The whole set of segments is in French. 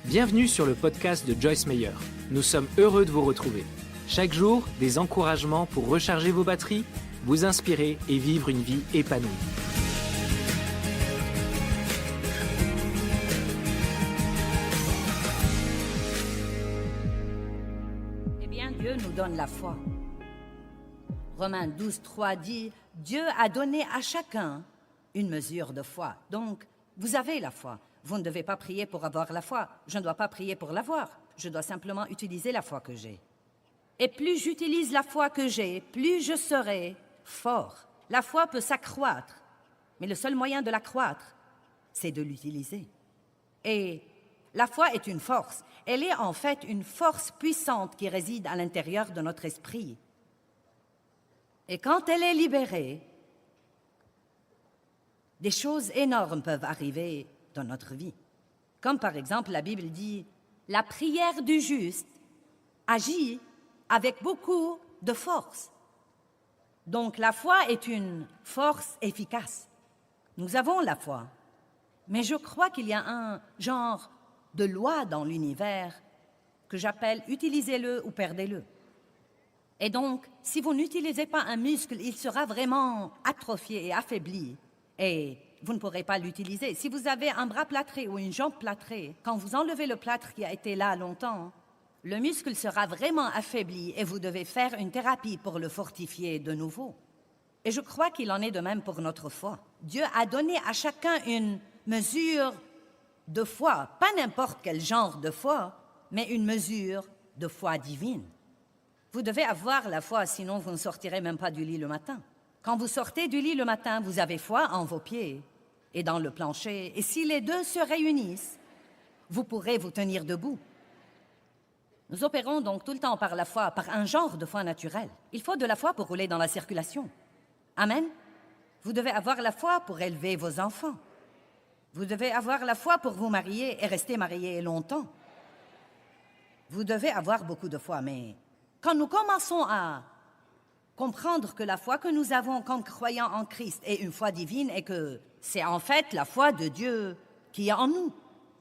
Bienvenue sur le podcast de Joyce Meyer. Nous sommes heureux de vous retrouver. Chaque jour, des encouragements pour recharger vos batteries, vous inspirer et vivre une vie épanouie. Eh bien, Dieu nous donne la foi. Romains 12, 3 dit « Dieu a donné à chacun une mesure de foi. » Donc, vous avez la foi. Vous ne devez pas prier pour avoir la foi. Je ne dois pas prier pour l'avoir. Je dois simplement utiliser la foi que j'ai. Et plus j'utilise la foi que j'ai, plus je serai fort. La foi peut s'accroître, mais le seul moyen de l'accroître, c'est de l'utiliser. Et la foi est une force. Elle est en fait une force puissante qui réside à l'intérieur de notre esprit. Et quand elle est libérée, des choses énormes peuvent arriver dans notre vie. Comme par exemple, la Bible dit « La prière du juste agit avec beaucoup de force. » Donc la foi est une force efficace. Nous avons la foi. Mais je crois qu'il y a un genre de loi dans l'univers que j'appelle « utilisez-le ou perdez-le ». Et donc, si vous n'utilisez pas un muscle, il sera vraiment atrophié et affaibli. Et vous ne pourrez pas l'utiliser. Si vous avez un bras plâtré ou une jambe plâtrée, quand vous enlevez le plâtre qui a été là longtemps, le muscle sera vraiment affaibli et vous devez faire une thérapie pour le fortifier de nouveau. Et je crois qu'il en est de même pour notre foi. Dieu a donné à chacun une mesure de foi, pas n'importe quel genre de foi, mais une mesure de foi divine. Vous devez avoir la foi, sinon vous ne sortirez même pas du lit le matin. Quand vous sortez du lit le matin, vous avez foi en vos pieds et dans le plancher. Et si les deux se réunissent, vous pourrez vous tenir debout. Nous opérons donc tout le temps par la foi, par un genre de foi naturelle. Il faut de la foi pour rouler dans la circulation. Amen. Vous devez avoir la foi pour élever vos enfants. Vous devez avoir la foi pour vous marier et rester marié longtemps. Vous devez avoir beaucoup de foi, mais quand nous commençons à comprendre que la foi que nous avons comme croyants en Christ est une foi divine et que c'est en fait la foi de Dieu qui est en nous,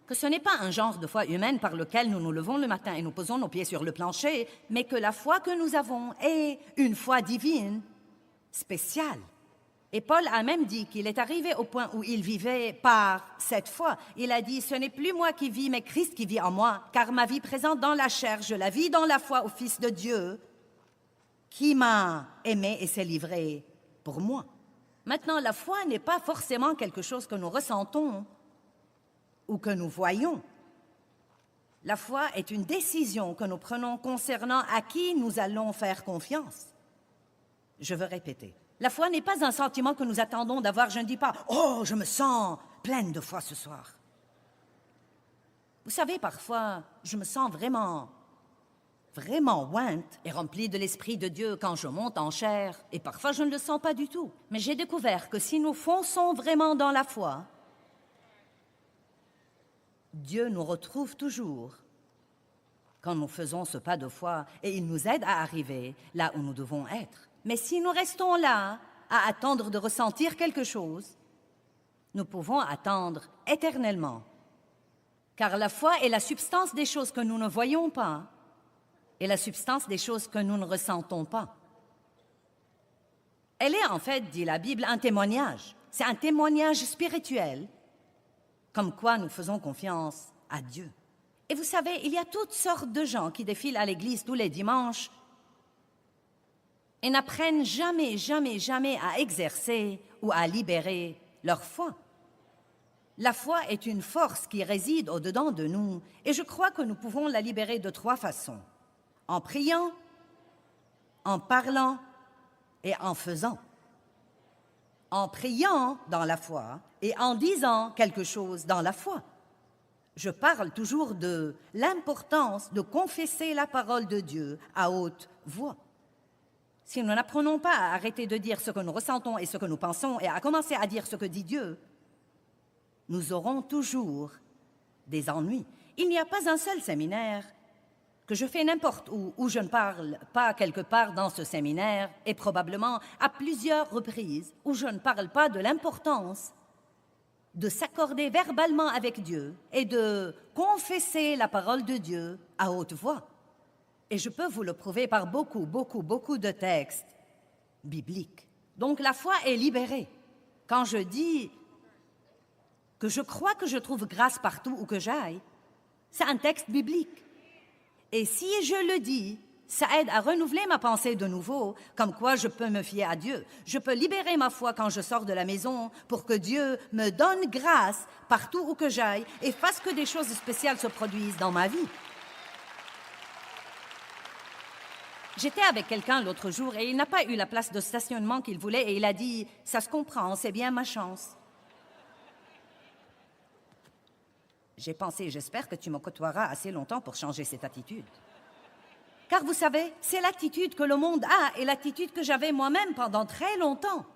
que ce n'est pas un genre de foi humaine par lequel nous nous levons le matin et nous posons nos pieds sur le plancher, mais que la foi que nous avons est une foi divine spéciale. Et Paul a même dit qu'il est arrivé au point où il vivait par cette foi. Il a dit « Ce n'est plus moi qui vis, mais Christ qui vit en moi, car ma vie présente dans la chair, je la vis dans la foi au Fils de Dieu, qui m'a aimé et s'est livré pour moi. » Maintenant, la foi n'est pas forcément quelque chose que nous ressentons ou que nous voyons. La foi est une décision que nous prenons concernant à qui nous allons faire confiance. Je veux répéter. La foi n'est pas un sentiment que nous attendons d'avoir. Je ne dis pas « Oh, je me sens pleine de foi ce soir. » Vous savez, parfois, je me sens vraiment ointe et remplie de l'Esprit de Dieu quand je monte en chair, et parfois je ne le sens pas du tout. Mais j'ai découvert que si nous fonçons vraiment dans la foi, Dieu nous retrouve toujours quand nous faisons ce pas de foi et il nous aide à arriver là où nous devons être. Mais si nous restons là à attendre de ressentir quelque chose, nous pouvons attendre éternellement. Car la foi est la substance des choses que nous ne voyons pas et la substance des choses que nous ne ressentons pas. Elle est en fait, dit la Bible, un témoignage. C'est un témoignage spirituel, comme quoi nous faisons confiance à Dieu. Et vous savez, il y a toutes sortes de gens qui défilent à l'église tous les dimanches et n'apprennent jamais à exercer ou à libérer leur foi. La foi est une force qui réside au-dedans de nous et je crois que nous pouvons la libérer de 3 façons. En priant, en parlant et en faisant. En priant dans la foi et en disant quelque chose dans la foi. Je parle toujours de l'importance de confesser la parole de Dieu à haute voix. Si nous n'apprenons pas à arrêter de dire ce que nous ressentons et ce que nous pensons et à commencer à dire ce que dit Dieu, nous aurons toujours des ennuis. Il n'y a pas un seul séminaire que je fais n'importe où je ne parle pas quelque part dans ce séminaire, et probablement à plusieurs reprises, où je ne parle pas de l'importance de s'accorder verbalement avec Dieu et de confesser la parole de Dieu à haute voix. Et je peux vous le prouver par beaucoup de textes bibliques. Donc la foi est libérée. Quand je dis que je crois que je trouve grâce partout où que j'aille, c'est un texte biblique. Et si je le dis, ça aide à renouveler ma pensée de nouveau, comme quoi je peux me fier à Dieu. Je peux libérer ma foi quand je sors de la maison pour que Dieu me donne grâce partout où que j'aille et fasse que des choses spéciales se produisent dans ma vie. J'étais avec quelqu'un l'autre jour et il n'a pas eu la place de stationnement qu'il voulait et il a dit « Ça se comprend, c'est bien ma chance. » J'ai pensé « J'espère que tu me côtoieras assez longtemps pour changer cette attitude. » Car vous savez, c'est l'attitude que le monde a et l'attitude que j'avais moi-même pendant très longtemps.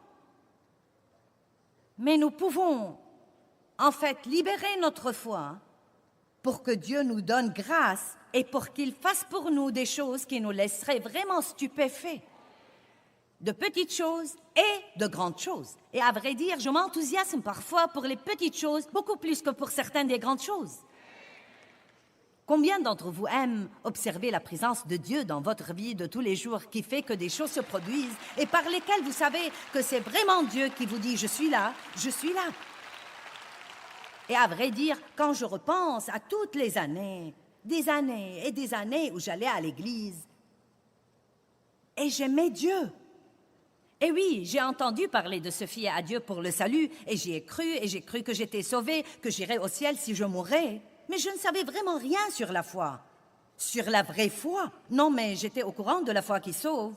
Mais nous pouvons, en fait, libérer notre foi pour que Dieu nous donne grâce et pour qu'il fasse pour nous des choses qui nous laisseraient vraiment stupéfaits. De petites choses et de grandes choses. Et à vrai dire, je m'enthousiasme parfois pour les petites choses, beaucoup plus que pour certaines des grandes choses. Combien d'entre vous aiment observer la présence de Dieu dans votre vie de tous les jours qui fait que des choses se produisent et par lesquelles vous savez que c'est vraiment Dieu qui vous dit « Je suis là, je suis là ». Et à vrai dire, quand je repense à toutes les années, des années et des années où j'allais à l'église, et j'aimais Dieu. Et oui, j'ai entendu parler de se fier à Dieu pour le salut, et j'y ai cru, et j'ai cru que j'étais sauvée, que j'irais au ciel si je mourais. Mais je ne savais vraiment rien sur la foi, sur la vraie foi. Non, mais j'étais au courant de la foi qui sauve.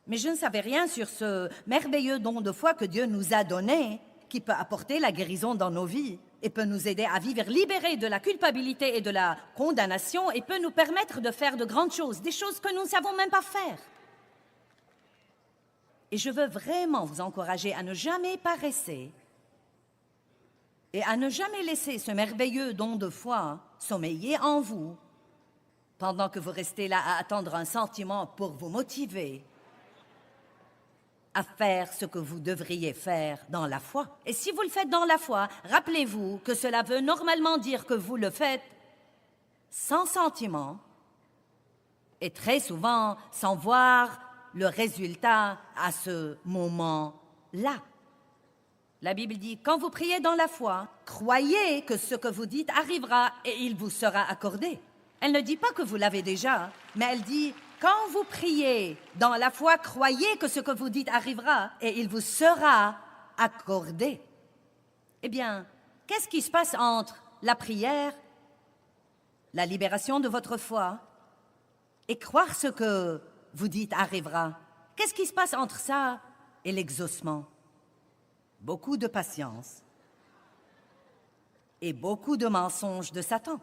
Mais je ne savais rien sur ce merveilleux don de foi que Dieu nous a donné, qui peut apporter la guérison dans nos vies et peut nous aider à vivre libérés de la culpabilité et de la condamnation et peut nous permettre de faire de grandes choses, des choses que nous ne savons même pas faire. Et je veux vraiment vous encourager à ne jamais paresser et à ne jamais laisser ce merveilleux don de foi sommeiller en vous pendant que vous restez là à attendre un sentiment pour vous motiver à faire ce que vous devriez faire dans la foi. Et si vous le faites dans la foi, rappelez-vous que cela veut normalement dire que vous le faites sans sentiment et très souvent sans voir le résultat à ce moment-là. La Bible dit, quand vous priez dans la foi, croyez que ce que vous dites arrivera et il vous sera accordé. Elle ne dit pas que vous l'avez déjà, mais elle dit, quand vous priez dans la foi, croyez que ce que vous dites arrivera et il vous sera accordé. Eh bien, qu'est-ce qui se passe entre la prière, la libération de votre foi et croire ce que vous dites arrivera? Qu'est-ce qui se passe entre ça et l'exaucement? Beaucoup de patience et beaucoup de mensonges de Satan.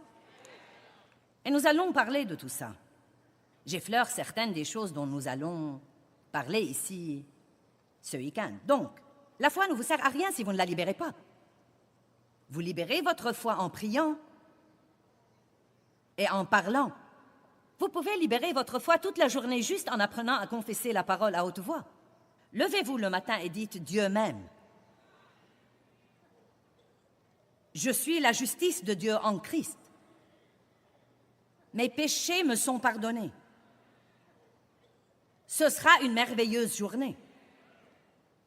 Et nous allons parler de tout ça. J'effleure certaines des choses dont nous allons parler ici ce week-end. Donc, la foi ne vous sert à rien si vous ne la libérez pas. Vous libérez votre foi en priant et en parlant. Vous pouvez libérer votre foi toute la journée juste en apprenant à confesser la parole à haute voix. Levez-vous le matin et dites « Dieu m'aime ». Je suis la justice de Dieu en Christ. Mes péchés me sont pardonnés. Ce sera une merveilleuse journée.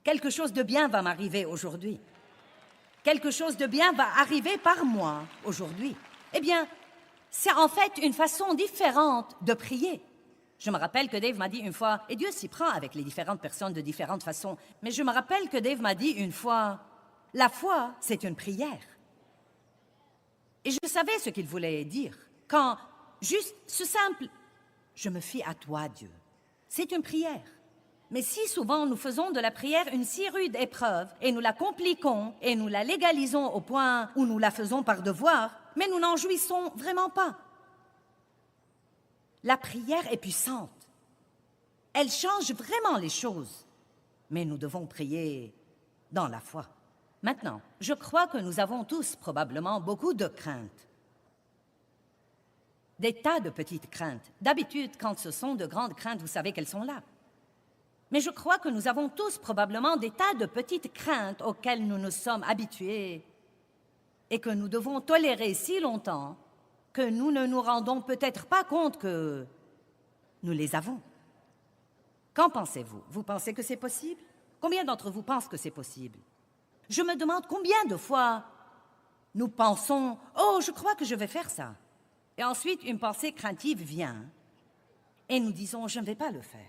Quelque chose de bien va m'arriver aujourd'hui. Quelque chose de bien va arriver par moi aujourd'hui. Eh bien, c'est en fait une façon différente de prier. Je me rappelle que Dave m'a dit une fois, et Dieu s'y prend avec les différentes personnes de différentes façons, mais je me rappelle que Dave m'a dit une fois, la foi, c'est une prière. Et je savais ce qu'il voulait dire. Quand, juste ce simple, je me fie à toi, Dieu. C'est une prière. Mais si souvent nous faisons de la prière une si rude épreuve et nous la compliquons et nous la légalisons au point où nous la faisons par devoir, mais nous n'en jouissons vraiment pas. La prière est puissante. Elle change vraiment les choses. Mais nous devons prier dans la foi. Maintenant, je crois que nous avons tous probablement beaucoup de craintes. Des tas de petites craintes. D'habitude, quand ce sont de grandes craintes, vous savez qu'elles sont là. Mais je crois que nous avons tous probablement des tas de petites craintes auxquelles nous nous sommes habitués et que nous devons tolérer si longtemps que nous ne nous rendons peut-être pas compte que nous les avons. Qu'en pensez-vous? Vous pensez que c'est possible? Combien d'entre vous pensent que c'est possible? Je me demande combien de fois nous pensons « Oh, je crois que je vais faire ça ». Et ensuite, une pensée craintive vient et nous disons « Je ne vais pas le faire ».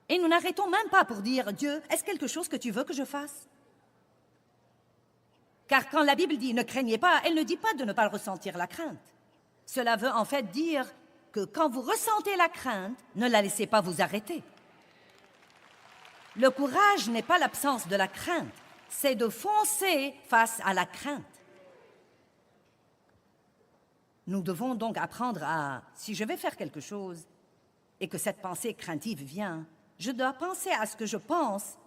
Et nous n'arrêtons même pas pour dire « Dieu, est-ce quelque chose que tu veux que je fasse ?» Car quand la Bible dit « Ne craignez pas », elle ne dit pas de ne pas ressentir la crainte. Cela veut en fait dire que quand vous ressentez la crainte, ne la laissez pas vous arrêter. Le courage n'est pas l'absence de la crainte, c'est de foncer face à la crainte. Nous devons donc apprendre à, si je vais faire quelque chose et que cette pensée craintive vient, je dois penser à ce que je pense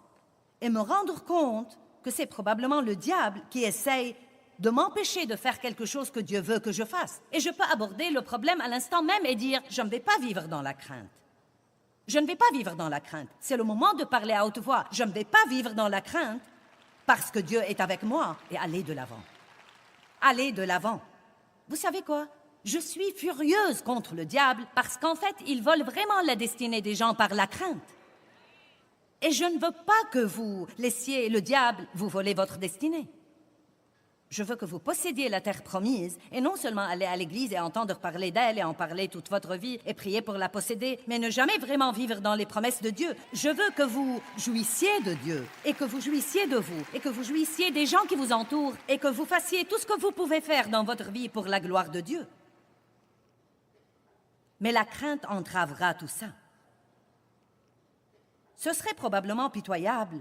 et me rendre compte que c'est probablement le diable qui essaye de m'empêcher de faire quelque chose que Dieu veut que je fasse. Et je peux aborder le problème à l'instant même et dire « Je ne vais pas vivre dans la crainte. Je ne vais pas vivre dans la crainte. C'est le moment de parler à haute voix. Je ne vais pas vivre dans la crainte parce que Dieu est avec moi. » Et aller de l'avant. Aller de l'avant. Vous savez quoi? Je suis furieuse contre le diable parce qu'en fait, il vole vraiment la destinée des gens par la crainte. Et je ne veux pas que vous laissiez le diable vous voler votre destinée. Je veux que vous possédiez la terre promise et non seulement aller à l'église et entendre parler d'elle et en parler toute votre vie et prier pour la posséder, mais ne jamais vraiment vivre dans les promesses de Dieu. Je veux que vous jouissiez de Dieu et que vous jouissiez de vous et que vous jouissiez des gens qui vous entourent et que vous fassiez tout ce que vous pouvez faire dans votre vie pour la gloire de Dieu. Mais la crainte entravera tout ça. Ce serait probablement pitoyable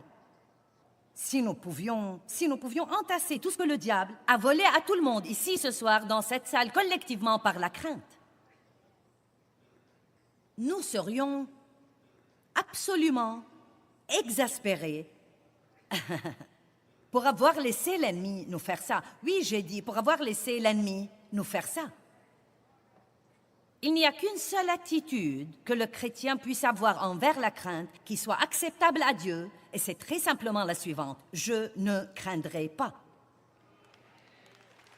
si nous pouvions entasser tout ce que le diable a volé à tout le monde ici ce soir dans cette salle collectivement par la crainte. Nous serions absolument exaspérés pour avoir laissé l'ennemi nous faire ça. Oui, j'ai dit, pour avoir laissé l'ennemi nous faire ça. Il n'y a qu'une seule attitude que le chrétien puisse avoir envers la crainte qui soit acceptable à Dieu, et c'est très simplement la suivante. Je ne craindrai pas.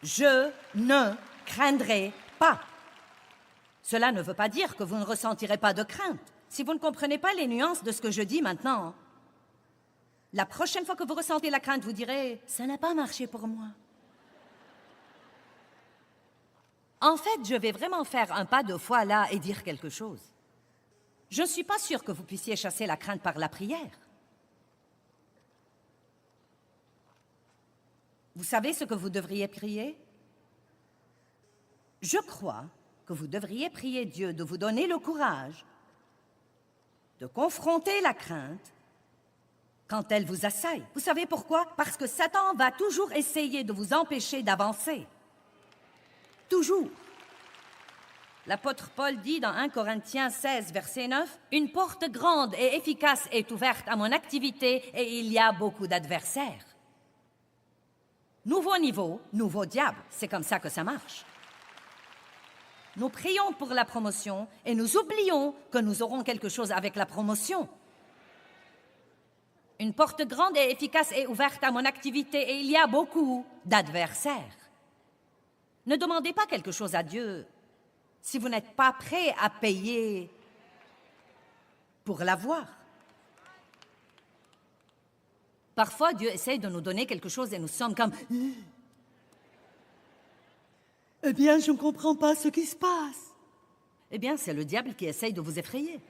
Je ne craindrai pas. Cela ne veut pas dire que vous ne ressentirez pas de crainte. Si vous ne comprenez pas les nuances de ce que je dis maintenant, la prochaine fois que vous ressentez la crainte, vous direz « Ça n'a pas marché pour moi ». En fait, je vais vraiment faire un pas de foi là et dire quelque chose. Je ne suis pas sûre que vous puissiez chasser la crainte par la prière. Vous savez ce que vous devriez prier? Je crois que vous devriez prier Dieu de vous donner le courage de confronter la crainte quand elle vous assaille. Vous savez pourquoi? Parce que Satan va toujours essayer de vous empêcher d'avancer. Toujours. L'apôtre Paul dit dans 1 Corinthiens 16, verset 9, « Une porte grande et efficace est ouverte à mon activité et il y a beaucoup d'adversaires. » Nouveau niveau, nouveau diable. C'est comme ça que ça marche. Nous prions pour la promotion et nous oublions que nous aurons quelque chose avec la promotion. Une porte grande et efficace est ouverte à mon activité et il y a beaucoup d'adversaires. Ne demandez pas quelque chose à Dieu si vous n'êtes pas prêt à payer pour l'avoir. Parfois, Dieu essaie de nous donner quelque chose et nous sommes comme « Eh bien, je ne comprends pas ce qui se passe. » Eh bien, c'est le diable qui essaye de vous effrayer.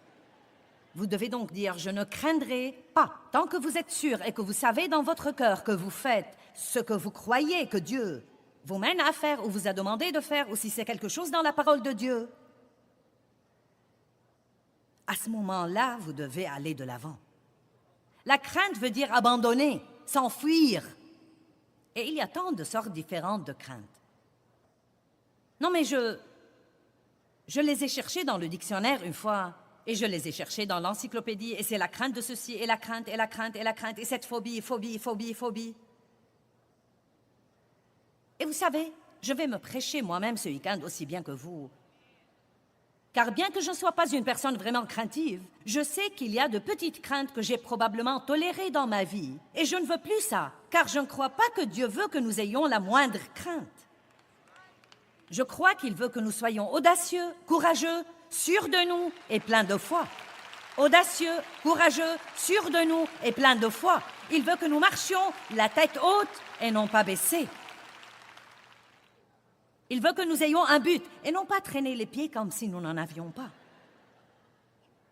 Vous devez donc dire « Je ne craindrai pas ». Tant que vous êtes sûr et que vous savez dans votre cœur que vous faites ce que vous croyez que Dieu vous mène à faire ou vous a demandé de faire, ou si c'est quelque chose dans la parole de Dieu, à ce moment-là, vous devez aller de l'avant. La crainte veut dire abandonner, s'enfuir. Et il y a tant de sortes différentes de craintes. Non, mais je les ai cherchées dans le dictionnaire une fois, et je les ai cherchées dans l'encyclopédie, et c'est la crainte de ceci, et la crainte, et la crainte, et la crainte, et cette phobie, phobie, phobie, phobie. Et vous savez, je vais me prêcher moi-même ce week-end aussi bien que vous. Car bien que je ne sois pas une personne vraiment craintive, je sais qu'il y a de petites craintes que j'ai probablement tolérées dans ma vie. Et je ne veux plus ça, car je ne crois pas que Dieu veut que nous ayons la moindre crainte. Je crois qu'il veut que nous soyons audacieux, courageux, sûrs de nous et pleins de foi. Audacieux, courageux, sûrs de nous et pleins de foi. Il veut que nous marchions la tête haute et non pas baissée. Il veut que nous ayons un but et non pas traîner les pieds comme si nous n'en avions pas.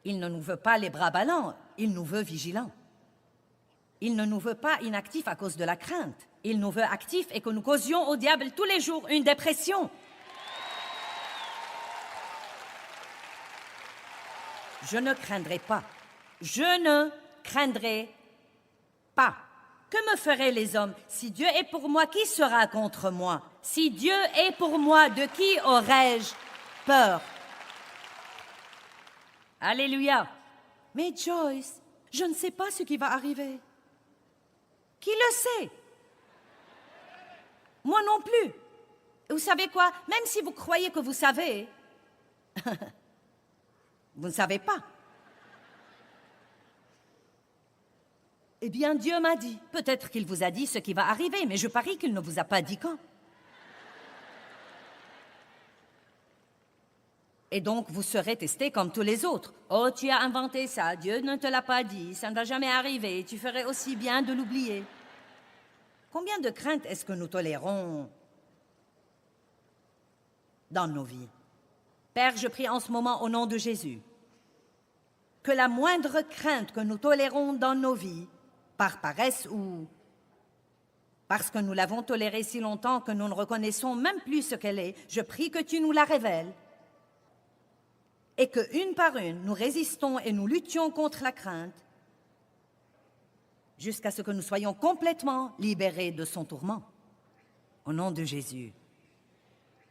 Il ne nous veut pas les bras ballants, il nous veut vigilants. Il ne nous veut pas inactifs à cause de la crainte. Il nous veut actifs et que nous causions au diable tous les jours une dépression. Je ne craindrai pas. Je ne craindrai pas. Que me feraient les hommes? Si Dieu est pour moi, qui sera contre moi? Si Dieu est pour moi, de qui aurais-je peur? Alléluia. Mais Joyce, je ne sais pas ce qui va arriver. Qui le sait? Moi non plus. Et vous savez quoi? Même si vous croyez que vous savez, vous ne savez pas. Eh bien, Dieu m'a dit. Peut-être qu'il vous a dit ce qui va arriver, mais je parie qu'il ne vous a pas dit quand. Et donc, vous serez testé comme tous les autres. Oh, tu as inventé ça, Dieu ne te l'a pas dit, ça ne va jamais arriver, tu ferais aussi bien de l'oublier. Combien de craintes est-ce que nous tolérons dans nos vies? Père, je prie en ce moment au nom de Jésus que la moindre crainte que nous tolérons dans nos vies, par paresse ou parce que nous l'avons tolérée si longtemps que nous ne reconnaissons même plus ce qu'elle est, je prie que tu nous la révèles et que, une par une, nous résistons et nous luttions contre la crainte jusqu'à ce que nous soyons complètement libérés de son tourment. Au nom de Jésus.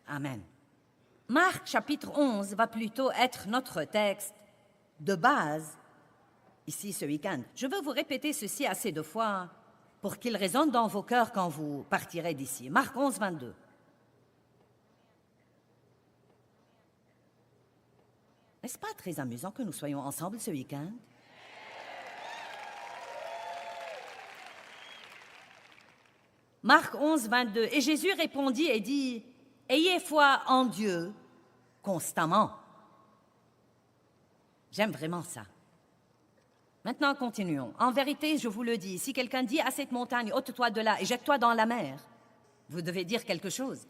Amen. Marc chapitre 11 va plutôt être notre texte de base ici ce week-end. Je veux vous répéter ceci assez de fois pour qu'il résonne dans vos cœurs quand vous partirez d'ici. Marc 11, 22. N'est-ce pas très amusant que nous soyons ensemble ce week-end? Marc 11, 22. Et Jésus répondit et dit, « Ayez foi en Dieu constamment. » J'aime vraiment ça. Maintenant, continuons. En vérité, je vous le dis, si quelqu'un dit à cette montagne, « Ôte-toi de là et jette-toi dans la mer », vous devez dire quelque chose.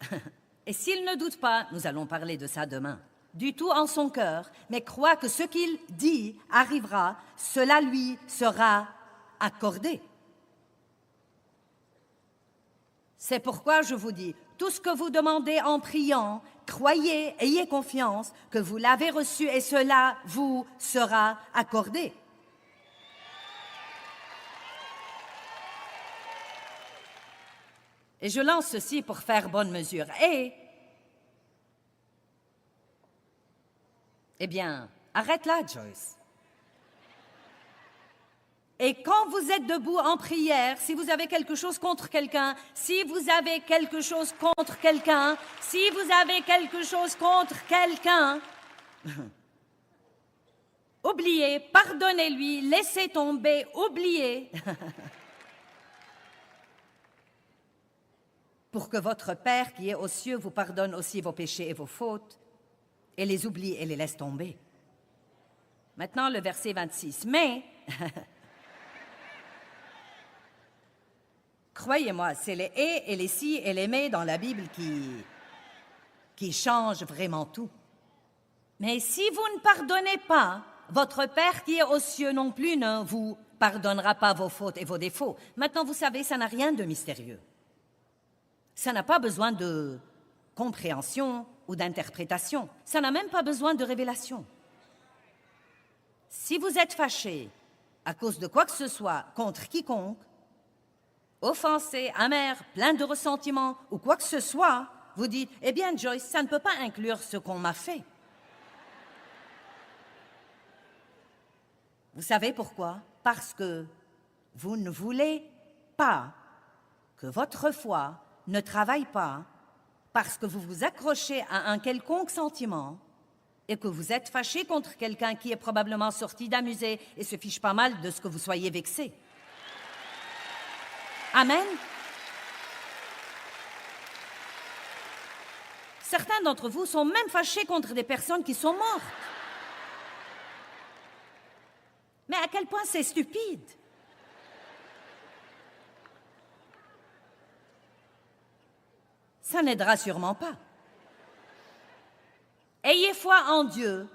Et s'il ne doute pas, nous allons parler de ça demain, du tout en son cœur, mais croit que ce qu'il dit arrivera, cela lui sera accordé. C'est pourquoi je vous dis, tout ce que vous demandez en priant, croyez, ayez confiance que vous l'avez reçu et cela vous sera accordé. Et je lance ceci pour faire bonne mesure. Eh bien, arrête là, Joyce. Et quand vous êtes debout en prière, si vous avez quelque chose contre quelqu'un, si vous avez quelque chose contre quelqu'un, si vous avez quelque chose contre quelqu'un, oubliez, pardonnez-lui, laissez tomber, oubliez. Pour que votre Père qui est aux cieux vous pardonne aussi vos péchés et vos fautes, et les oublie et les laisse tomber. Maintenant, le verset 26. Mais, croyez-moi, c'est les « et les « si » et les « mais » dans la Bible qui changent vraiment tout. Mais si vous ne pardonnez pas, votre Père qui est aux cieux non plus ne vous pardonnera pas vos fautes et vos défauts. Maintenant, vous savez, ça n'a rien de mystérieux. Ça n'a pas besoin de compréhension ou d'interprétation. Ça n'a même pas besoin de révélation. Si vous êtes fâché à cause de quoi que ce soit contre quiconque, offensé, amer, plein de ressentiment ou quoi que ce soit, vous dites, eh bien Joyce, ça ne peut pas inclure ce qu'on m'a fait. Vous savez pourquoi? Parce que vous ne voulez pas que votre foi ne travaille pas parce que vous vous accrochez à un quelconque sentiment et que vous êtes fâché contre quelqu'un qui est probablement sorti d'un musée et se fiche pas mal de ce que vous soyez vexé. Amen. Certains d'entre vous sont même fâchés contre des personnes qui sont mortes. Mais à quel point c'est stupide. Ça n'aidera sûrement pas. Ayez foi en Dieu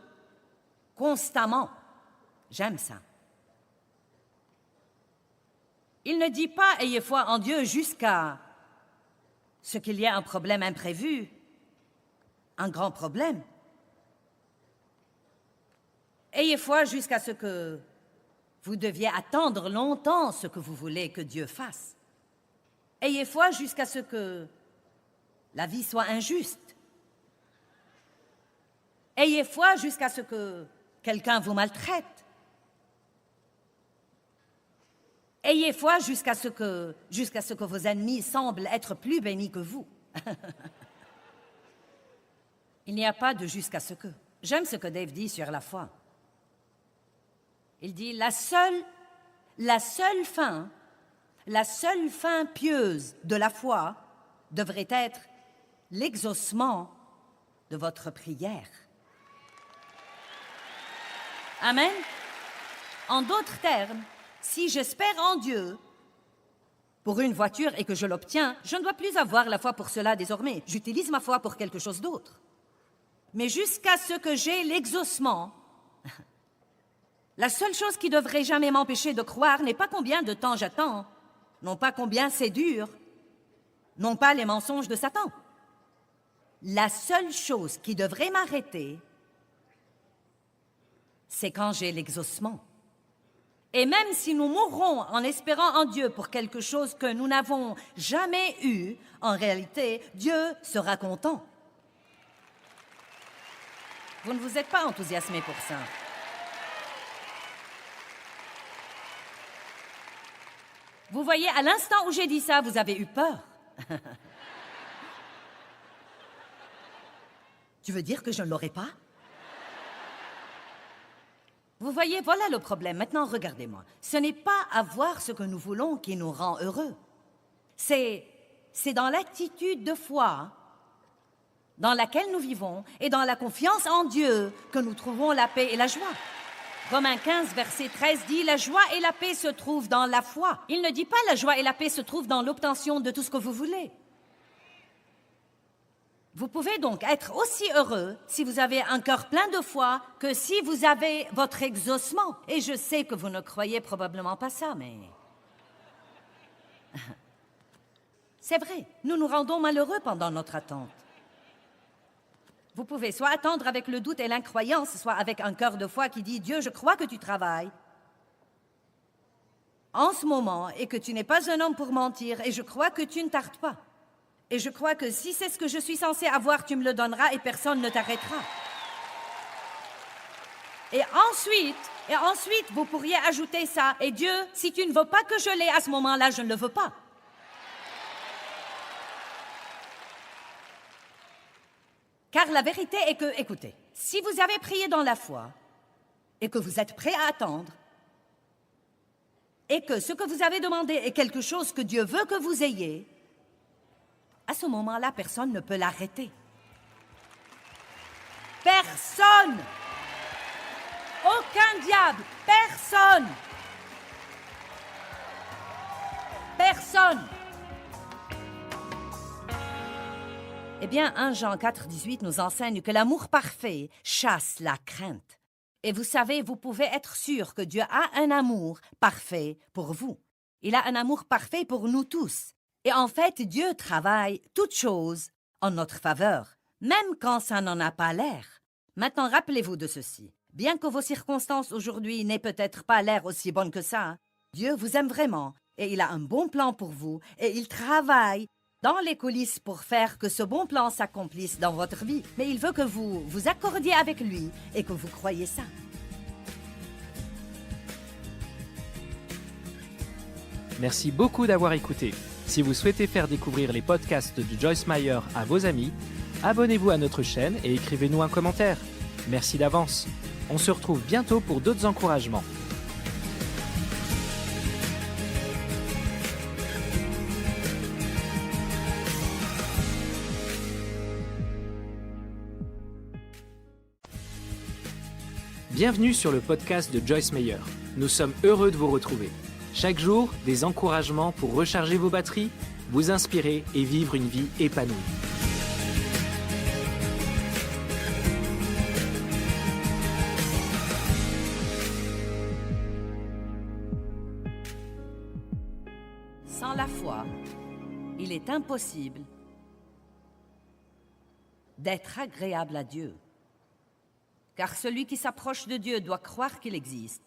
constamment. J'aime ça. Il ne dit pas « ayez foi en Dieu » jusqu'à ce qu'il y ait un problème imprévu, un grand problème. Ayez foi jusqu'à ce que vous deviez attendre longtemps ce que vous voulez que Dieu fasse. Ayez foi jusqu'à ce que la vie soit injuste. Ayez foi jusqu'à ce que quelqu'un vous maltraite. Ayez foi jusqu'à ce que vos ennemis semblent être plus bénis que vous. Il n'y a pas de jusqu'à ce que. J'aime ce que Dave dit sur la foi. Il dit la seule fin pieuse de la foi devrait être l'exaucement de votre prière. Amen. En d'autres termes, si j'espère en Dieu pour une voiture et que je l'obtiens, je ne dois plus avoir la foi pour cela désormais. J'utilise ma foi pour quelque chose d'autre. Mais jusqu'à ce que j'ai l'exaucement, la seule chose qui devrait jamais m'empêcher de croire n'est pas combien de temps j'attends, non pas combien c'est dur, non pas les mensonges de Satan. La seule chose qui devrait m'arrêter, c'est quand j'ai l'exaucement. Et même si nous mourrons en espérant en Dieu pour quelque chose que nous n'avons jamais eu, en réalité, Dieu sera content. Vous ne vous êtes pas enthousiasmé pour ça. Vous voyez, à l'instant où j'ai dit ça, vous avez eu peur. Tu veux dire que je ne l'aurai pas? Vous voyez, voilà le problème. Maintenant, regardez-moi. Ce n'est pas avoir ce que nous voulons qui nous rend heureux. C'est dans l'attitude de foi dans laquelle nous vivons et dans la confiance en Dieu que nous trouvons la paix et la joie. Romains 15, verset 13 dit « La joie et la paix se trouvent dans la foi ». Il ne dit pas « La joie et la paix se trouvent dans l'obtention de tout ce que vous voulez ». Vous pouvez donc être aussi heureux si vous avez un cœur plein de foi que si vous avez votre exaucement. Et je sais que vous ne croyez probablement pas ça, mais... C'est vrai, nous nous rendons malheureux pendant notre attente. Vous pouvez soit attendre avec le doute et l'incroyance, soit avec un cœur de foi qui dit « Dieu, je crois que tu travailles en ce moment et que tu n'es pas un homme pour mentir et je crois que tu ne tardes pas. Et je crois que si c'est ce que je suis censé avoir, tu me le donneras et personne ne t'arrêtera. » Et ensuite, vous pourriez ajouter ça. « Et Dieu, si tu ne veux pas que je l'ai à ce moment-là, je ne le veux pas. » Car la vérité est que, écoutez, si vous avez prié dans la foi et que vous êtes prêt à attendre et que ce que vous avez demandé est quelque chose que Dieu veut que vous ayez, à ce moment-là, personne ne peut l'arrêter. Personne! Aucun diable! Personne! Personne! Eh bien, 1 Jean 4, 18 nous enseigne que l'amour parfait chasse la crainte. Et vous savez, vous pouvez être sûr que Dieu a un amour parfait pour vous. Il a un amour parfait pour nous tous. Et en fait, Dieu travaille toutes choses en notre faveur, même quand ça n'en a pas l'air. Maintenant, rappelez-vous de ceci. Bien que vos circonstances aujourd'hui n'aient peut-être pas l'air aussi bonnes que ça, Dieu vous aime vraiment et il a un bon plan pour vous et il travaille dans les coulisses pour faire que ce bon plan s'accomplisse dans votre vie. Mais il veut que vous vous accordiez avec lui et que vous croyiez ça. Merci beaucoup d'avoir écouté. Si vous souhaitez faire découvrir les podcasts du Joyce Meyer à vos amis, abonnez-vous à notre chaîne et écrivez-nous un commentaire. Merci d'avance. On se retrouve bientôt pour d'autres encouragements. Bienvenue sur le podcast de Joyce Meyer. Nous sommes heureux de vous retrouver. Chaque jour, des encouragements pour recharger vos batteries, vous inspirer et vivre une vie épanouie. Sans la foi, il est impossible d'être agréable à Dieu. Car celui qui s'approche de Dieu doit croire qu'il existe.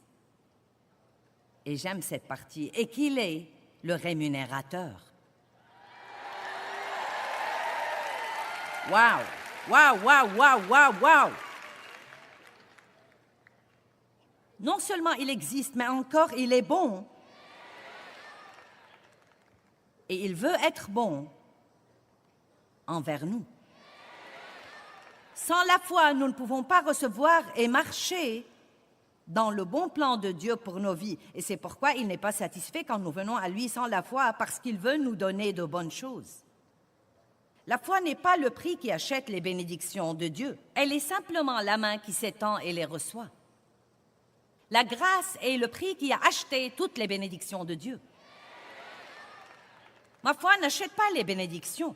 Et j'aime cette partie, et qu'il est le rémunérateur. Waouh! Waouh, waouh, waouh, waouh, waouh! Non seulement il existe, mais encore il est bon. Et il veut être bon envers nous. Sans la foi, nous ne pouvons pas recevoir et marcher dans le bon plan de Dieu pour nos vies. Et c'est pourquoi il n'est pas satisfait quand nous venons à lui sans la foi, parce qu'il veut nous donner de bonnes choses. La foi n'est pas le prix qui achète les bénédictions de Dieu. Elle est simplement la main qui s'étend et les reçoit. La grâce est le prix qui a acheté toutes les bénédictions de Dieu. Ma foi n'achète pas les bénédictions.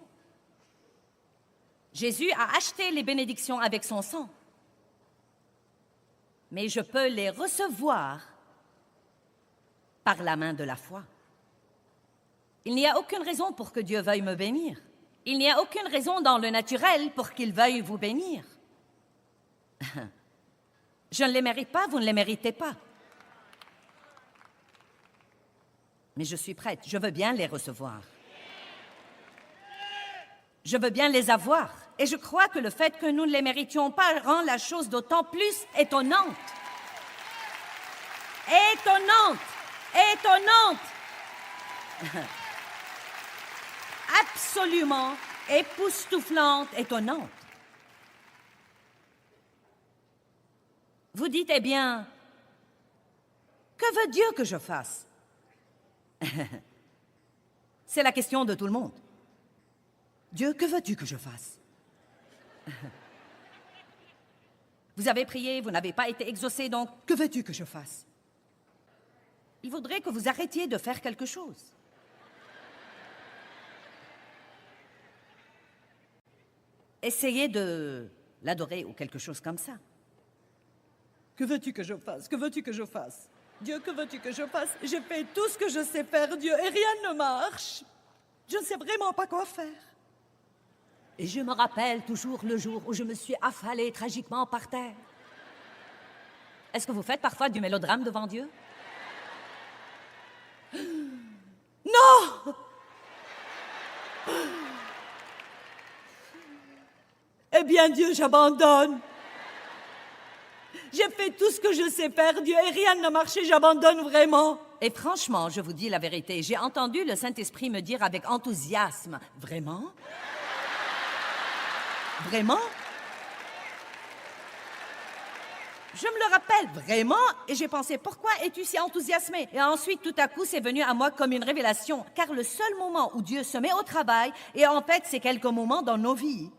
Jésus a acheté les bénédictions avec son sang. Mais je peux les recevoir par la main de la foi. Il n'y a aucune raison pour que Dieu veuille me bénir. Il n'y a aucune raison dans le naturel pour qu'il veuille vous bénir. Je ne les mérite pas, vous ne les méritez pas. Mais je suis prête, je veux bien les recevoir. Je veux bien les avoir. Et je crois que le fait que nous ne les méritions pas rend la chose d'autant plus étonnante. Étonnante! Étonnante! Absolument époustouflante, étonnante. Vous dites, eh bien, que veut Dieu que je fasse? C'est la question de tout le monde. Dieu, que veux-tu que je fasse? Vous avez prié, vous n'avez pas été exaucé, donc que veux-tu que je fasse? Il faudrait que vous arrêtiez de faire quelque chose. Essayez de l'adorer ou quelque chose comme ça. Que veux-tu que je fasse? Que veux-tu que je fasse? Dieu, que veux-tu que je fasse? J'ai fait tout ce que je sais faire, Dieu, et rien ne marche. Je ne sais vraiment pas quoi faire. Et je me rappelle toujours le jour où je me suis affalée tragiquement par terre. Est-ce que vous faites parfois du mélodrame devant Dieu? Non! Eh bien, Dieu, j'abandonne. J'ai fait tout ce que je sais faire, Dieu, et rien n'a marché, j'abandonne vraiment. Et franchement, je vous dis la vérité, j'ai entendu le Saint-Esprit me dire avec enthousiasme, « Vraiment? Vraiment? » Je me le rappelle, vraiment, et j'ai pensé, pourquoi es-tu si enthousiasmé? Et ensuite, tout à coup, c'est venu à moi comme une révélation, car le seul moment où Dieu se met au travail, et en fait, c'est quelques moments dans nos vies,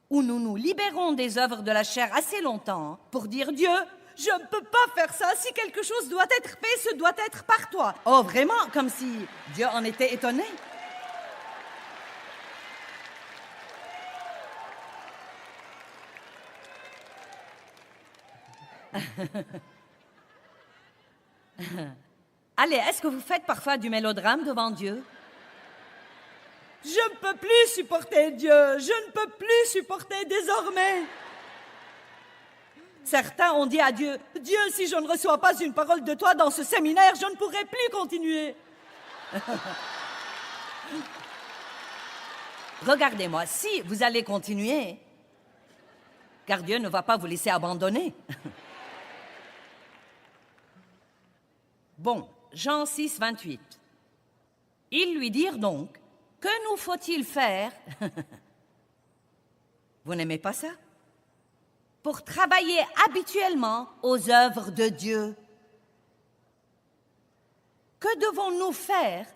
où nous nous libérons des œuvres de la chair assez longtemps pour dire, Dieu, je ne peux pas faire ça, si quelque chose doit être fait, ce doit être par toi. Oh, vraiment, comme si Dieu en était étonné. Allez, est-ce que vous faites parfois du mélodrame devant Dieu? Je ne peux plus supporter Dieu, je ne peux plus supporter désormais. Certains ont dit à Dieu, Dieu, si je ne reçois pas une parole de toi dans ce séminaire, je ne pourrai plus continuer. Regardez-moi, si vous allez continuer, car Dieu ne va pas vous laisser abandonner. Bon, Jean 6, 28. Ils lui dirent donc, que nous faut-il faire? Vous n'aimez pas ça? pour travailler habituellement aux œuvres de Dieu. Que devons-nous faire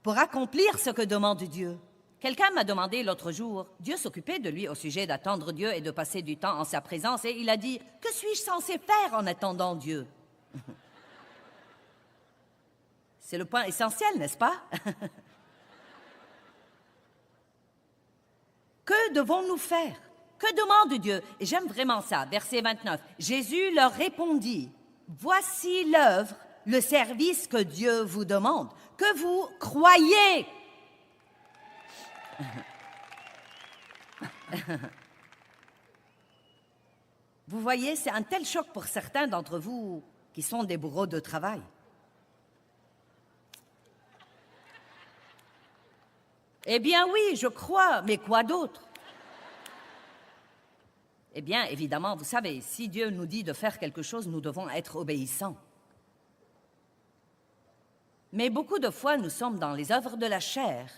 pour accomplir ce que demande Dieu? Quelqu'un m'a demandé l'autre jour, Dieu s'occupait de lui au sujet d'attendre Dieu et de passer du temps en sa présence, et il a dit, « Que suis-je censé faire en attendant Dieu? » C'est le point essentiel, n'est-ce pas? Que devons-nous faire? Que demande Dieu? Et j'aime vraiment ça, verset 29. Jésus leur répondit, « Voici l'œuvre, le service que Dieu vous demande, que vous croyez. » Vous voyez, c'est un tel choc pour certains d'entre vous qui sont des bourreaux de travail. Eh bien oui, je crois, mais quoi d'autre? Eh bien, évidemment, vous savez, si Dieu nous dit de faire quelque chose, nous devons être obéissants. Mais beaucoup de fois, nous sommes dans les œuvres de la chair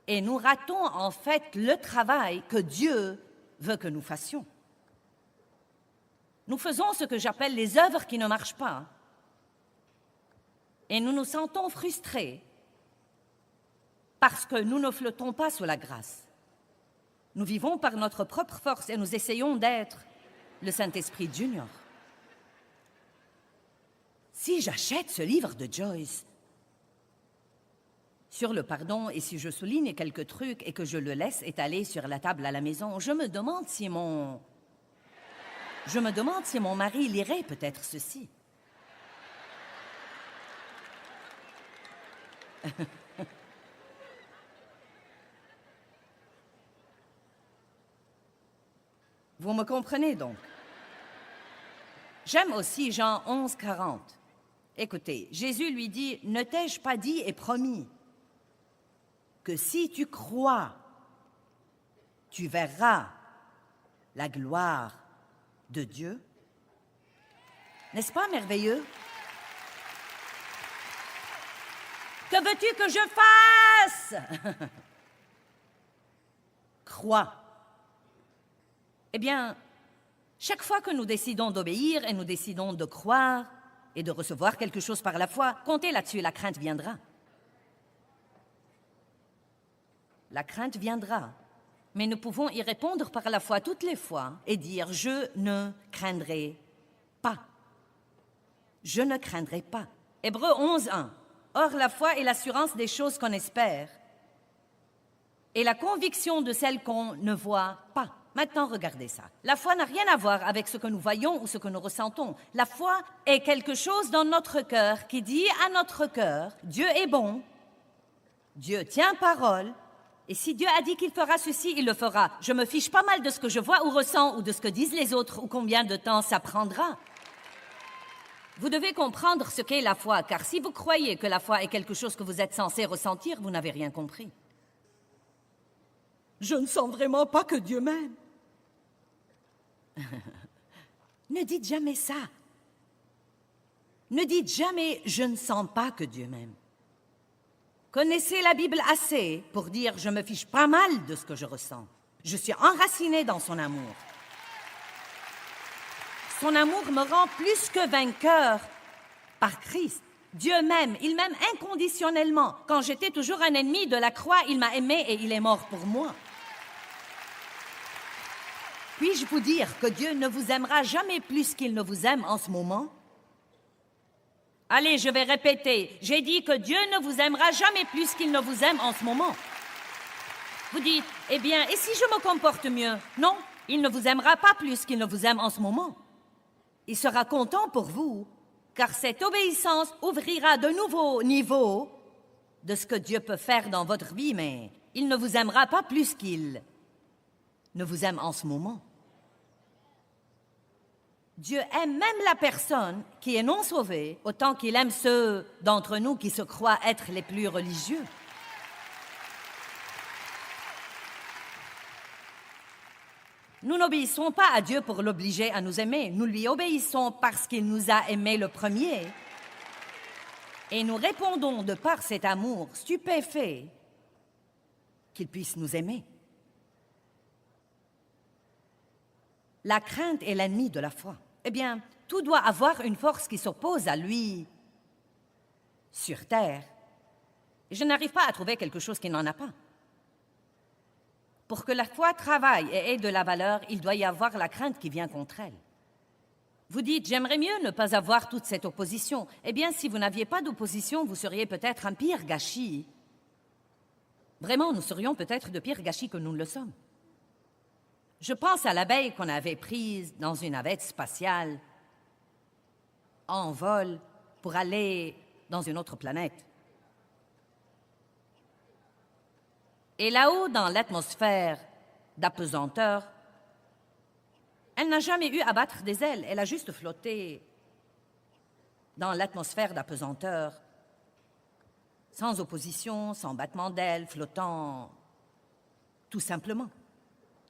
et nous ratons en fait le travail que Dieu veut que nous fassions. Nous faisons ce que j'appelle les œuvres qui ne marchent pas et nous nous sentons frustrés parce que nous ne flottons pas sous la grâce. Nous vivons par notre propre force et nous essayons d'être le Saint-Esprit Junior. Si j'achète ce livre de Joyce sur le pardon et si je souligne quelques trucs et que je le laisse étaler sur la table à la maison, je me demande si mon mari lirait peut-être ceci. Vous me comprenez donc? J'aime aussi Jean 11, 40. Écoutez, Jésus lui dit, « Ne t'ai-je pas dit et promis que si tu crois, tu verras la gloire de Dieu? » N'est-ce pas merveilleux? Que veux-tu que je fasse? Crois. Eh bien, chaque fois que nous décidons d'obéir et nous décidons de croire et de recevoir quelque chose par la foi, comptez là-dessus, la crainte viendra. La crainte viendra, mais nous pouvons y répondre par la foi toutes les fois et dire « Je ne craindrai pas. Je ne craindrai pas. » Hébreux 11, 1. Or, la foi est l'assurance des choses qu'on espère et la conviction de celles qu'on ne voit pas. Maintenant, regardez ça. La foi n'a rien à voir avec ce que nous voyons ou ce que nous ressentons. La foi est quelque chose dans notre cœur qui dit à notre cœur, Dieu est bon, Dieu tient parole, et si Dieu a dit qu'il fera ceci, il le fera. Je me fiche pas mal de ce que je vois ou ressens ou de ce que disent les autres ou combien de temps ça prendra. Vous devez comprendre ce qu'est la foi, car si vous croyez que la foi est quelque chose que vous êtes censé ressentir, vous n'avez rien compris. Je ne sens vraiment pas que Dieu m'aime. Ne dites jamais ça. Ne dites jamais « je ne sens pas que Dieu m'aime ». Connaissez la Bible assez pour dire « je me fiche pas mal de ce que je ressens. Je suis enraciné dans son amour. Son amour me rend plus que vainqueur par Christ. Dieu m'aime, il m'aime inconditionnellement. Quand j'étais toujours un ennemi de la croix, il m'a aimé et il est mort pour moi. » Puis-je vous dire que Dieu ne vous aimera jamais plus qu'il ne vous aime en ce moment? Allez, je vais répéter. J'ai dit que Dieu ne vous aimera jamais plus qu'il ne vous aime en ce moment. Vous dites, eh bien, et si je me comporte mieux? Non, il ne vous aimera pas plus qu'il ne vous aime en ce moment. Il sera content pour vous, car cette obéissance ouvrira de nouveaux niveaux de ce que Dieu peut faire dans votre vie, mais il ne vous aimera pas plus qu'il ne vous aime en ce moment. Dieu aime même la personne qui est non sauvée, autant qu'il aime ceux d'entre nous qui se croient être les plus religieux. Nous n'obéissons pas à Dieu pour l'obliger à nous aimer. Nous lui obéissons parce qu'il nous a aimés le premier. Et nous répondons de par cet amour stupéfait qu'il puisse nous aimer. La crainte est l'ennemi de la foi. Eh bien, tout doit avoir une force qui s'oppose à lui sur terre. Et je n'arrive pas à trouver quelque chose qui n'en a pas. Pour que la foi travaille et ait de la valeur, il doit y avoir la crainte qui vient contre elle. Vous dites, j'aimerais mieux ne pas avoir toute cette opposition. Eh bien, si vous n'aviez pas d'opposition, vous seriez peut-être un pire gâchis. Vraiment, nous serions peut-être de pires gâchis que nous ne le sommes. Je pense à l'abeille qu'on avait prise dans une navette spatiale en vol pour aller dans une autre planète. Et là-haut, dans l'atmosphère d'apesanteur, elle n'a jamais eu à battre des ailes, elle a juste flotté dans l'atmosphère d'apesanteur, sans opposition, sans battement d'ailes, flottant tout simplement.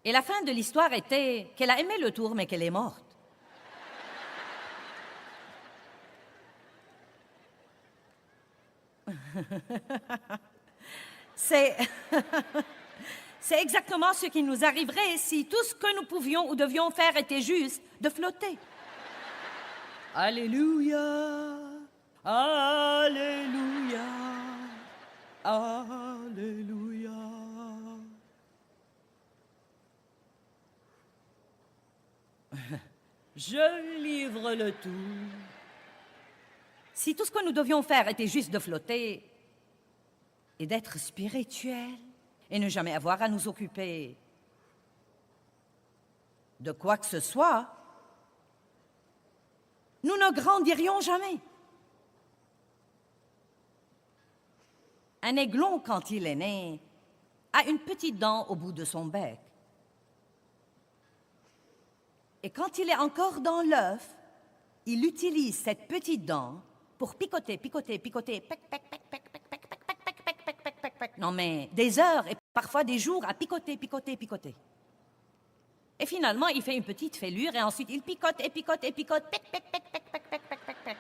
Et la fin de l'histoire était qu'elle a aimé le tour, mais qu'elle est morte. C'est exactement ce qui nous arriverait si tout ce que nous pouvions ou devions faire était juste de flotter. Alléluia, Alléluia, Alléluia. Je livre le tout. Si tout ce que nous devions faire était juste de flotter et d'être spirituels et ne jamais avoir à nous occuper de quoi que ce soit, nous ne grandirions jamais. Un aiglon, quand il est né, a une petite dent au bout de son bec. Et quand il est encore dans l'œuf, il utilise cette petite dent pour picoter, picoter, picoter, pec, pec, pec, pec, pec, pec, pec, pec, pec, pec, pec, pec, pec, pec. Non mais des heures et parfois des jours à picoter, picoter, picoter. Et finalement, il fait une petite fêlure et ensuite il picote et picote et picote, pec, pec, pec, pec, pec, pec, pec, pec, pec.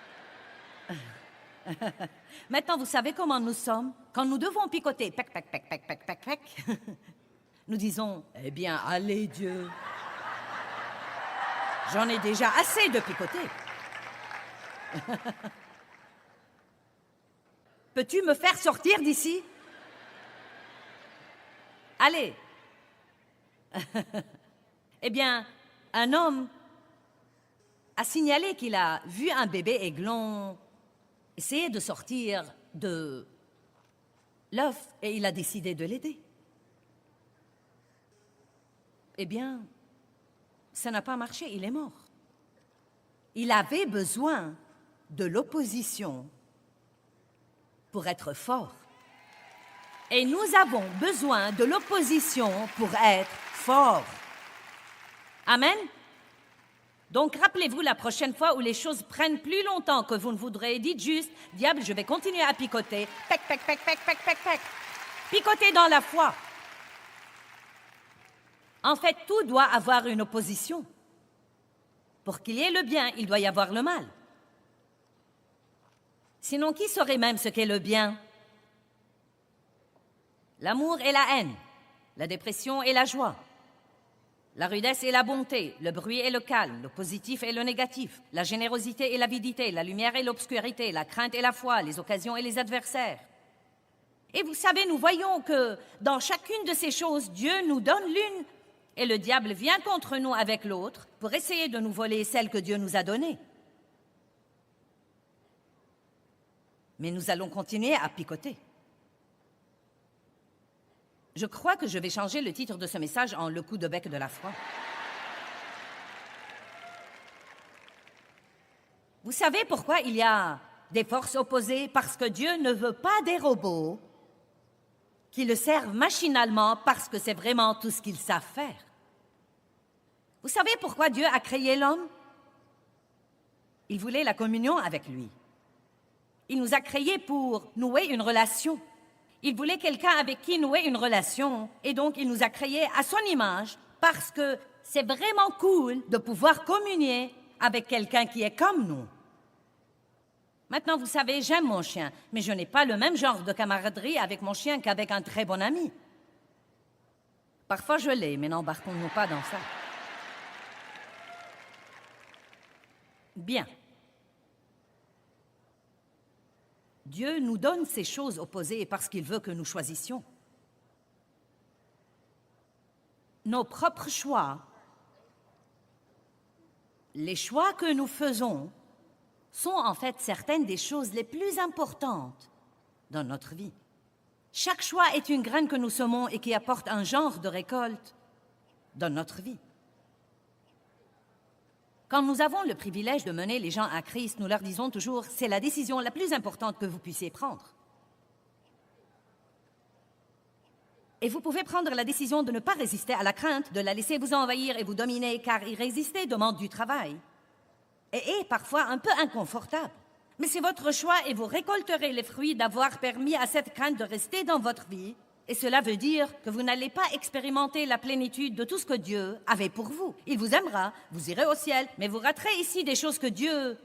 Maintenant, vous savez comment nous sommes? Quand nous devons picoter, pec, pec, pec, pec, pec, pec, pec, nous disons, eh bien, allez Dieu. J'en ai déjà assez de picoter. Peux-tu me faire sortir d'ici? Allez. Eh bien, un homme a signalé qu'il a vu un bébé aiglon essayer de sortir de l'œuf et il a décidé de l'aider. Eh bien, ça n'a pas marché, il est mort. Il avait besoin de l'opposition pour être fort. Et nous avons besoin de l'opposition pour être forts. Amen? Donc, rappelez-vous la prochaine fois où les choses prennent plus longtemps que vous ne voudrez, dites juste, diable, je vais continuer à picoter. Pec, pec, pec, pec, pec, pec, pec. Picoter dans la foi. En fait, tout doit avoir une opposition. Pour qu'il y ait le bien, il doit y avoir le mal. Sinon, qui saurait même ce qu'est le bien? L'amour et la haine, la dépression et la joie, la rudesse et la bonté, le bruit et le calme, le positif et le négatif, la générosité et l'avidité, la lumière et l'obscurité, la crainte et la foi, les occasions et les adversaires. Et vous savez, nous voyons que dans chacune de ces choses, Dieu nous donne l'une et le diable vient contre nous avec l'autre pour essayer de nous voler celle que Dieu nous a donnée. Mais nous allons continuer à picoter. Je crois que je vais changer le titre de ce message en « Le coup de bec de la foi ». Vous savez pourquoi il y a des forces opposées? Parce que Dieu ne veut pas des robots qui le servent machinalement parce que c'est vraiment tout ce qu'ils savent faire. Vous savez pourquoi Dieu a créé l'homme? Il voulait la communion avec lui. Il nous a créés pour nouer une relation. Il voulait quelqu'un avec qui nouer une relation. Et donc, il nous a créés à son image parce que c'est vraiment cool de pouvoir communier avec quelqu'un qui est comme nous. Maintenant, vous savez, j'aime mon chien, mais je n'ai pas le même genre de camaraderie avec mon chien qu'avec un très bon ami. Parfois, je l'ai, mais n'embarquons-nous pas dans ça. Bien. Dieu nous donne ces choses opposées parce qu'il veut que nous choisissions. Nos propres choix, les choix que nous faisons, sont en fait certaines des choses les plus importantes dans notre vie. Chaque choix est une graine que nous semons et qui apporte un genre de récolte dans notre vie. Quand nous avons le privilège de mener les gens à Christ, nous leur disons toujours, c'est la décision la plus importante que vous puissiez prendre. Et vous pouvez prendre la décision de ne pas résister à la crainte, de la laisser vous envahir et vous dominer, car y résister demande du travail et est parfois un peu inconfortable. Mais c'est votre choix et vous récolterez les fruits d'avoir permis à cette crainte de rester dans votre vie. Et cela veut dire que vous n'allez pas expérimenter la plénitude de tout ce que Dieu avait pour vous. Il vous aimera, vous irez au ciel, mais vous raterez ici des choses que Dieu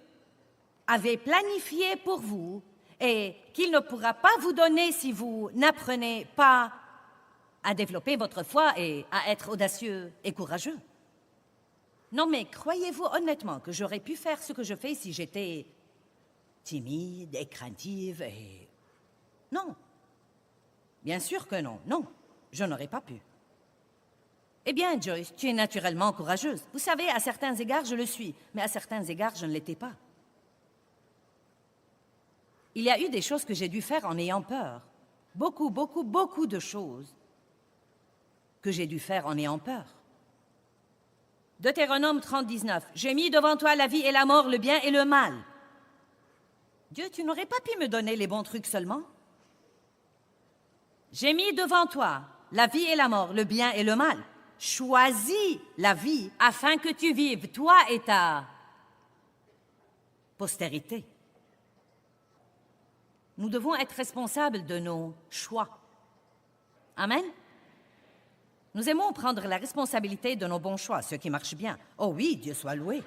avait planifiées pour vous et qu'il ne pourra pas vous donner si vous n'apprenez pas à développer votre foi et à être audacieux et courageux. Non, mais croyez-vous honnêtement que j'aurais pu faire ce que je fais si j'étais timide et craintive et... Non. Bien sûr que non. Non, je n'aurais pas pu. Eh bien, Joyce, tu es naturellement courageuse. Vous savez, à certains égards, je le suis, mais à certains égards, je ne l'étais pas. Il y a eu des choses que j'ai dû faire en ayant peur. Beaucoup, beaucoup, beaucoup de choses que j'ai dû faire en ayant peur. Deutéronome 30, 19. « J'ai mis devant toi la vie et la mort, le bien et le mal. » Dieu, tu n'aurais pas pu me donner les bons trucs seulement? J'ai mis devant toi la vie et la mort, le bien et le mal. Choisis la vie afin que tu vives, toi et ta postérité. Nous devons être responsables de nos choix. Amen? Nous aimons prendre la responsabilité de nos bons choix, ce qui marche bien. Oh oui, Dieu soit loué.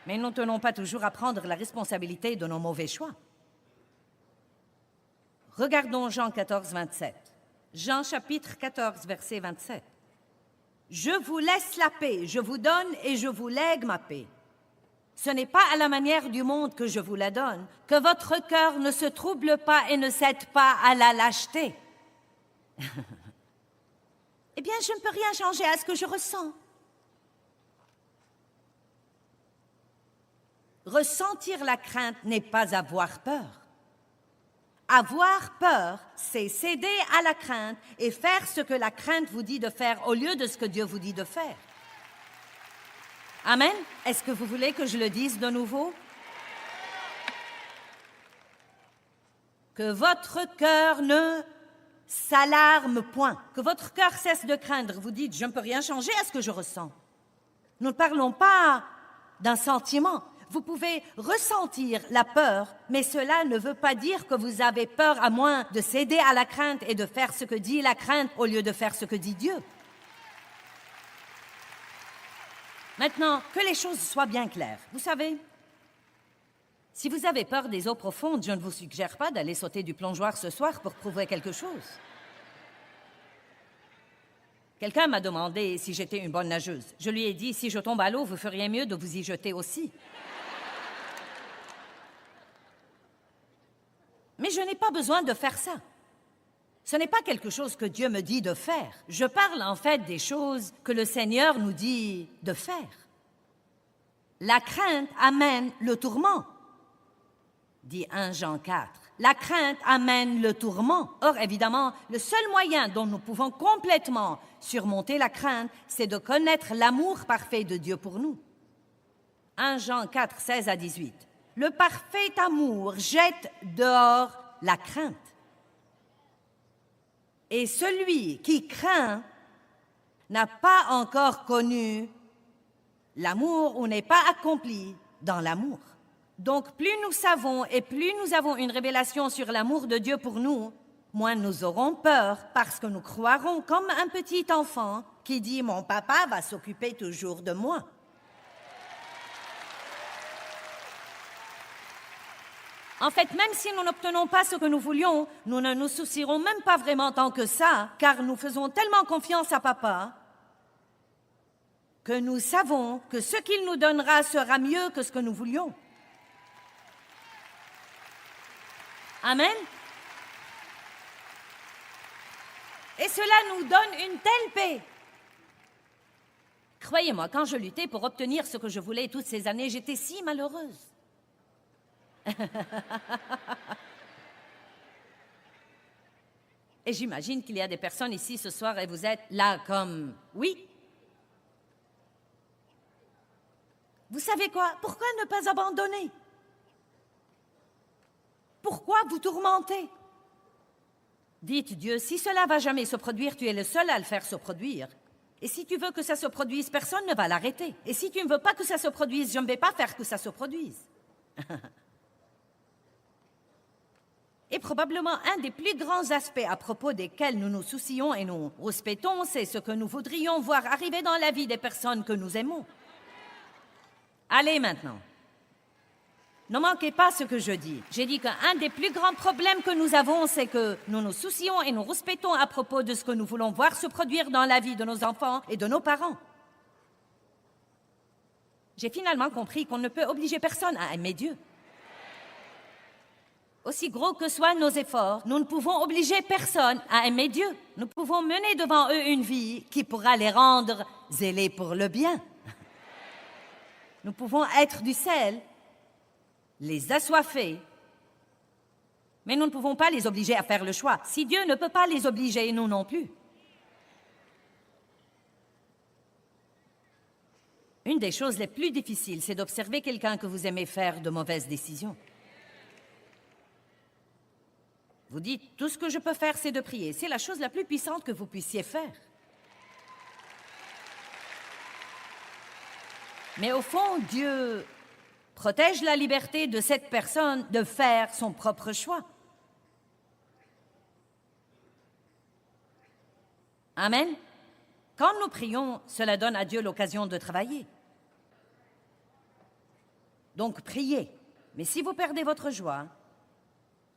Mais nous ne tenons pas toujours à prendre la responsabilité de nos mauvais choix. Regardons Jean 14, 27. Jean chapitre 14, verset 27. « Je vous laisse la paix, je vous donne et je vous lègue ma paix. Ce n'est pas à la manière du monde que je vous la donne, que votre cœur ne se trouble pas et ne cède pas à la lâcheté. » Eh bien, je ne peux rien changer à ce que je ressens. Ressentir la crainte n'est pas avoir peur. Avoir peur, c'est céder à la crainte et faire ce que la crainte vous dit de faire au lieu de ce que Dieu vous dit de faire. Amen? Est-ce que vous voulez que je le dise de nouveau? Que votre cœur ne s'alarme point, que votre cœur cesse de craindre. Vous dites, je ne peux rien changer à ce que je ressens. Nous ne parlons pas d'un sentiment. Vous pouvez ressentir la peur, mais cela ne veut pas dire que vous avez peur à moins de céder à la crainte et de faire ce que dit la crainte au lieu de faire ce que dit Dieu. Maintenant, que les choses soient bien claires. Vous savez, si vous avez peur des eaux profondes, je ne vous suggère pas d'aller sauter du plongeoir ce soir pour prouver quelque chose. Quelqu'un m'a demandé si j'étais une bonne nageuse. Je lui ai dit, si je tombe à l'eau, vous feriez mieux de vous y jeter aussi. Mais je n'ai pas besoin de faire ça. Ce n'est pas quelque chose que Dieu me dit de faire. Je parle en fait des choses que le Seigneur nous dit de faire. La crainte amène le tourment, dit 1 Jean 4. La crainte amène le tourment. Or, évidemment, le seul moyen dont nous pouvons complètement surmonter la crainte, c'est de connaître l'amour parfait de Dieu pour nous. 1 Jean 4, 16 à 18. Le parfait amour jette dehors la crainte. Et celui qui craint n'a pas encore connu l'amour ou n'est pas accompli dans l'amour. Donc, plus nous savons et plus nous avons une révélation sur l'amour de Dieu pour nous, moins nous aurons peur parce que nous croirons comme un petit enfant qui dit « Mon papa va s'occuper toujours de moi ». En fait, même si nous n'obtenons pas ce que nous voulions, nous ne nous soucierons même pas vraiment tant que ça, car nous faisons tellement confiance à papa que nous savons que ce qu'il nous donnera sera mieux que ce que nous voulions. Amen. Et cela nous donne une telle paix. Croyez-moi, quand je luttais pour obtenir ce que je voulais toutes ces années, j'étais si malheureuse. Et j'imagine qu'il y a des personnes ici ce soir et vous êtes là comme « oui ». Vous savez quoi? Pourquoi ne pas abandonner? Pourquoi vous tourmenter? Dites Dieu, si cela va jamais se produire, tu es le seul à le faire se produire. Et si tu veux que ça se produise, personne ne va l'arrêter. Et si tu ne veux pas que ça se produise, je ne vais pas faire que ça se produise. Et probablement un des plus grands aspects à propos desquels nous nous soucions et nous respectons, c'est ce que nous voudrions voir arriver dans la vie des personnes que nous aimons. Allez maintenant. Ne manquez pas ce que je dis. J'ai dit qu'un des plus grands problèmes que nous avons, c'est que nous nous soucions et nous respectons à propos de ce que nous voulons voir se produire dans la vie de nos enfants et de nos parents. J'ai finalement compris qu'on ne peut obliger personne à aimer Dieu. Aussi gros que soient nos efforts, nous ne pouvons obliger personne à aimer Dieu. Nous pouvons mener devant eux une vie qui pourra les rendre zélés pour le bien. Nous pouvons être du sel, les assoiffer, mais nous ne pouvons pas les obliger à faire le choix. Si Dieu ne peut pas les obliger, nous non plus. Une des choses les plus difficiles, c'est d'observer quelqu'un que vous aimez faire de mauvaises décisions. Vous dites, tout ce que je peux faire, c'est de prier. C'est la chose la plus puissante que vous puissiez faire. Mais au fond, Dieu protège la liberté de cette personne de faire son propre choix. Amen. Quand nous prions, cela donne à Dieu l'occasion de travailler. Donc, priez. Mais si vous perdez votre joie,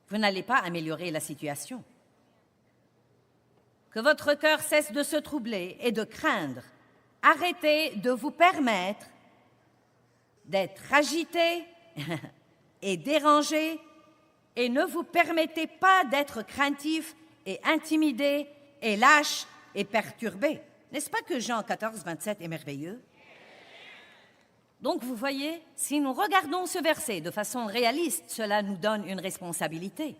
vous n'allez pas améliorer la situation. Que votre cœur cesse de se troubler et de craindre. Arrêtez de vous permettre d'être agité et dérangé et ne vous permettez pas d'être craintif et intimidé et lâche et perturbé. N'est-ce pas que Jean 14, 27 est merveilleux? Donc vous voyez, si nous regardons ce verset de façon réaliste, cela nous donne une responsabilité.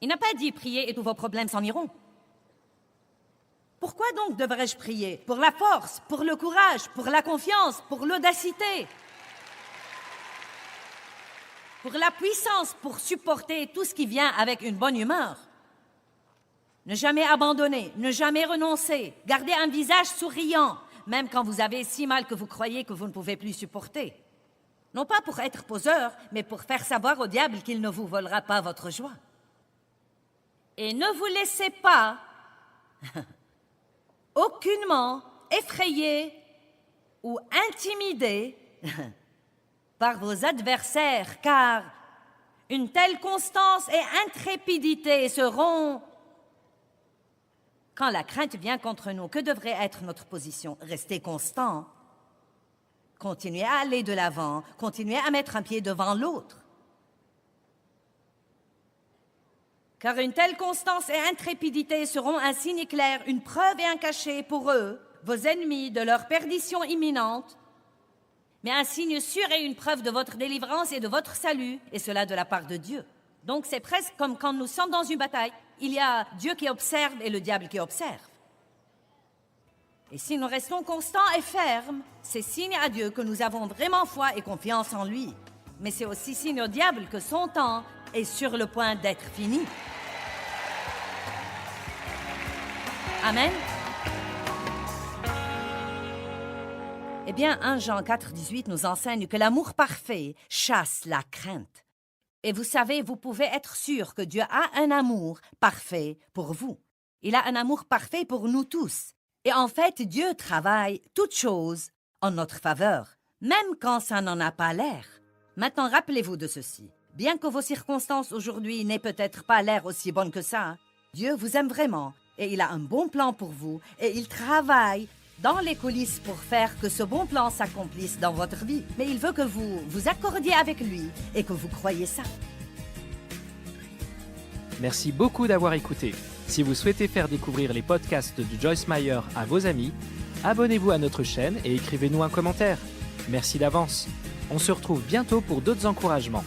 Il n'a pas dit « priez et tous vos problèmes s'en iront ». Pourquoi donc devrais-je prier? Pour la force, pour le courage, pour la confiance, pour l'audacité, pour la puissance, pour supporter tout ce qui vient avec une bonne humeur. Ne jamais abandonner, ne jamais renoncer, garder un visage souriant, même quand vous avez si mal que vous croyez que vous ne pouvez plus supporter. Non pas pour être poseur, mais pour faire savoir au diable qu'il ne vous volera pas votre joie. Et ne vous laissez pas aucunement effrayé ou intimidé par vos adversaires, car une telle constance et intrépidité seront... Quand la crainte vient contre nous, que devrait être notre position? Rester constant, continuer à aller de l'avant, continuer à mettre un pied devant l'autre. Car une telle constance et intrépidité seront un signe clair, une preuve et un cachet pour eux, vos ennemis, de leur perdition imminente, mais un signe sûr et une preuve de votre délivrance et de votre salut, et cela de la part de Dieu. Donc c'est presque comme quand nous sommes dans une bataille, il y a Dieu qui observe et le diable qui observe. Et si nous restons constants et fermes, c'est signe à Dieu que nous avons vraiment foi et confiance en lui. Mais c'est aussi signe au diable que son temps est sur le point d'être fini. Amen. Eh bien, 1 Jean 4, 18 nous enseigne que l'amour parfait chasse la crainte. Et vous savez, vous pouvez être sûr que Dieu a un amour parfait pour vous. Il a un amour parfait pour nous tous. Et en fait, Dieu travaille toutes choses en notre faveur, même quand ça n'en a pas l'air. Maintenant, rappelez-vous de ceci. Bien que vos circonstances aujourd'hui n'aient peut-être pas l'air aussi bonnes que ça, Dieu vous aime vraiment et il a un bon plan pour vous et il travaille dans les coulisses pour faire que ce bon plan s'accomplisse dans votre vie. Mais il veut que vous vous accordiez avec lui et que vous croyiez ça. Merci beaucoup d'avoir écouté. Si vous souhaitez faire découvrir les podcasts de Joyce Meyer à vos amis, abonnez-vous à notre chaîne et écrivez-nous un commentaire. Merci d'avance. On se retrouve bientôt pour d'autres encouragements.